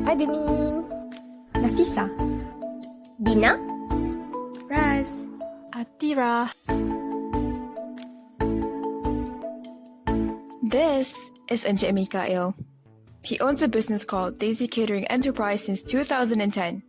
Hai Denin. Nafisa. Dina. Raz. Atira. This is Encik Mikael. He owns a business called Daisy Catering Enterprise since 2010.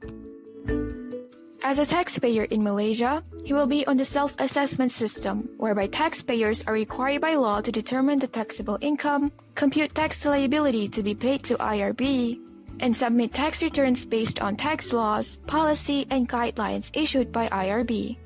As a taxpayer in Malaysia, he will be on the self-assessment system, whereby taxpayers are required by law to determine the taxable income, compute tax liability to be paid to IRB, and submit tax returns based on tax laws, policy, and guidelines issued by IRB.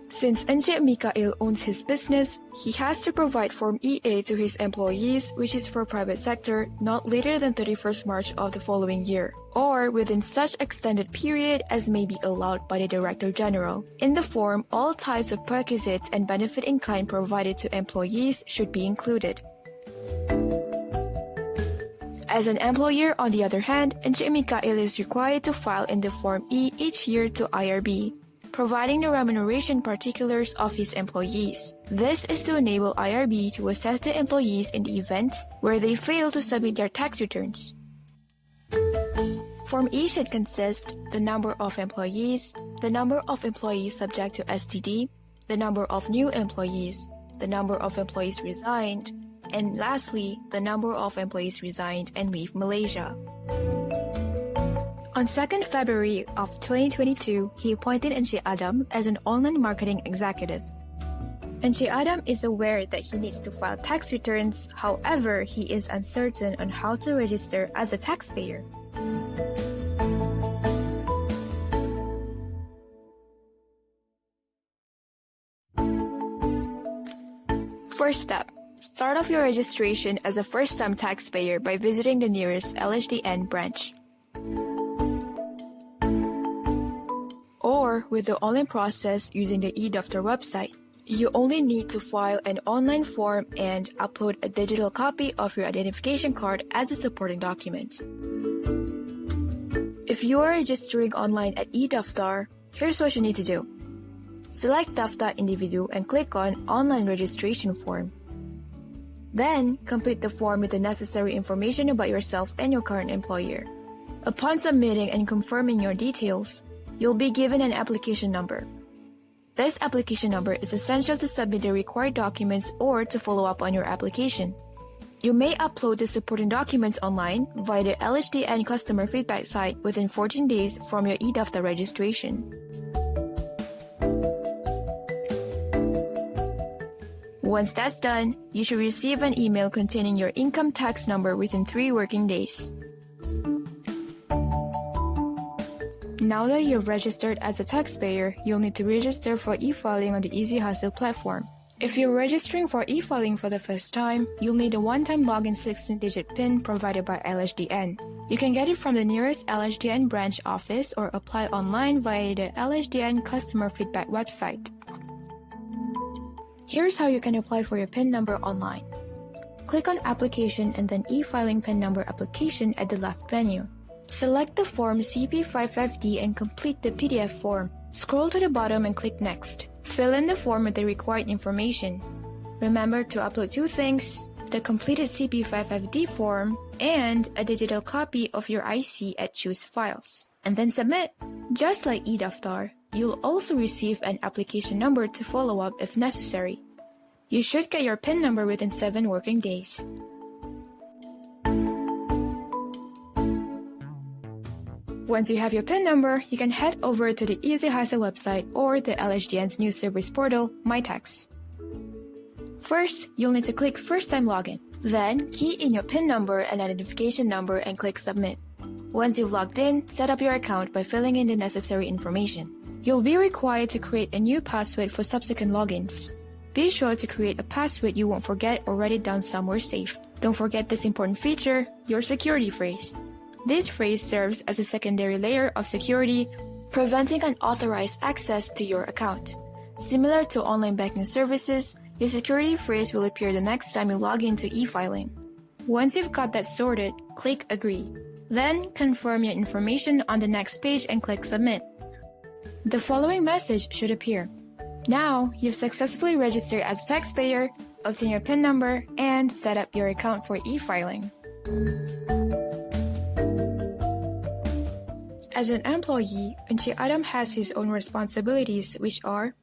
Since Encik Mikael owns his business, he has to provide Form EA to his employees, which is for private sector, not later than 31st March of the following year, or within such extended period as may be allowed by the Director General. In the form, all types of perquisites and benefit in kind provided to employees should be included. As an employer, on the other hand, Encik Mikael is required to file in the Form E each year to IRB, providing the remuneration particulars of his employees. This is to enable IRB to assess the employees in the event where they fail to submit their tax returns. Form E should consist the number of employees subject to STD, the number of new employees, the number of employees resigned, and lastly, the number of employees resigned and leave Malaysia. On 2nd February of 2022, he appointed Encik Adam as an online marketing executive. Encik Adam is aware that he needs to file tax returns, however, he is uncertain on how to register as a taxpayer. First step. Start off your registration as a first-time taxpayer by visiting the nearest LHDN branch. Or with the online process using the eDaftar website. You only need to file an online form and upload a digital copy of your identification card as a supporting document. If you are registering online at eDaftar, here's what you need to do. Select Daftar Individu and click on Online Registration Form. Then, complete the form with the necessary information about yourself and your current employer. Upon submitting and confirming your details, you'll be given an application number. This application number is essential to submit the required documents or to follow up on your application. You may upload the supporting documents online via the LHDN customer feedback site within 14 days from your eDaftar registration. Once that's done, you should receive an email containing your income tax number within 3 working days. Now that you've registered as a taxpayer, you'll need to register for e-filing on the Easy Hustle platform. If you're registering for e-filing for the first time, you'll need a one-time login 16-digit PIN provided by LHDN. You can get it from the nearest LHDN branch office or apply online via the LHDN customer feedback website. Here's how you can apply for your PIN number online. Click on Application and then e-filing PIN number application at the left menu. Select the form CP55D and complete the PDF form. Scroll to the bottom and click Next. Fill in the form with the required information. Remember to upload 2 things, the completed CP55D form and a digital copy of your IC at Choose Files. And then submit. Just like eDaftar, you'll also receive an application number to follow up if necessary. You should get your PIN number within 7 working days. Once you have your PIN number, you can head over to the Easy Hustle website or the LHDN's new service portal, MyTax. First, you'll need to click First Time Login. Then, key in your PIN number and identification number and click Submit. Once you've logged in, set up your account by filling in the necessary information. You'll be required to create a new password for subsequent logins. Be sure to create a password you won't forget or write it down somewhere safe. Don't forget this important feature, your security phrase. This phrase serves as a secondary layer of security, preventing unauthorized access to your account. Similar to online banking services, your security phrase will appear the next time you log into e-filing. Once you've got that sorted, click Agree. Then, confirm your information on the next page and click Submit. The following message should appear. Now, you've successfully registered as a taxpayer. obtain your PIN number, and set up your account for e-filing. As an employee, Encik Adam has his own responsibilities, which are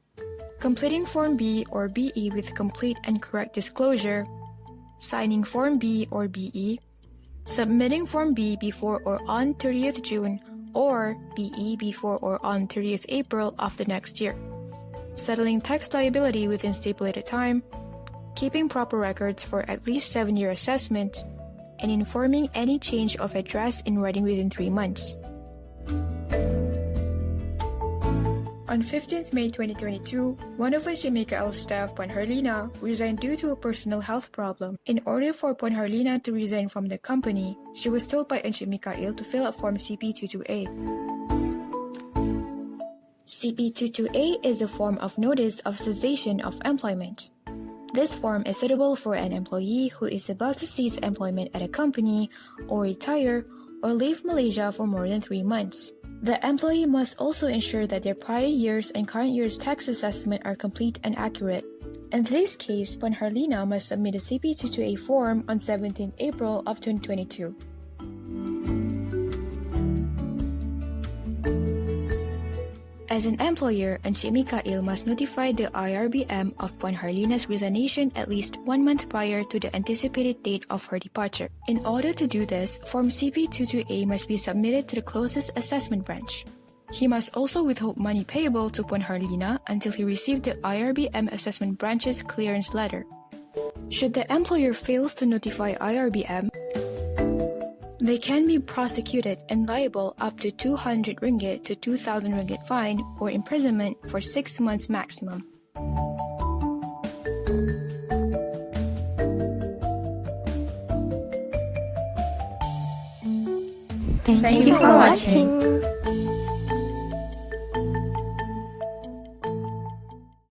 completing Form B or BE with complete and correct disclosure, signing Form B or BE, submitting Form B before or on 30th June or BE before or on 30th April of the next year, settling tax liability within stipulated time, keeping proper records for at least 7-year assessment, and informing any change of address in writing within 3 months. On 15th May 2022, one of Encik Mikael's staff, Puan Harlina, resigned due to a personal health problem. In order for Puan Harlina to resign from the company, she was told by Encik Mikael to fill out Form CP22A. CP22A is a form of notice of cessation of employment. This form is suitable for an employee who is about to cease employment at a company, or retire, or leave Malaysia for more than 3 months. The employee must also ensure that their prior year's and current year's tax assessment are complete and accurate. In this case, Puan Harlina must submit a CP22A form on 17 April of 2022. As an employer, Encik Mikael must notify the IRBM of Puan Harlina's resignation at least 1 month prior to the anticipated date of her departure. In order to do this, Form CP22A must be submitted to the closest assessment branch. He must also withhold money payable to Puan Harlina until he received the IRBM assessment branch's clearance letter. Should the employer fails to notify IRBM, they can be prosecuted and liable up to 200 ringgit to 2,000 ringgit fine or imprisonment for 6 months maximum. Thank you for watching.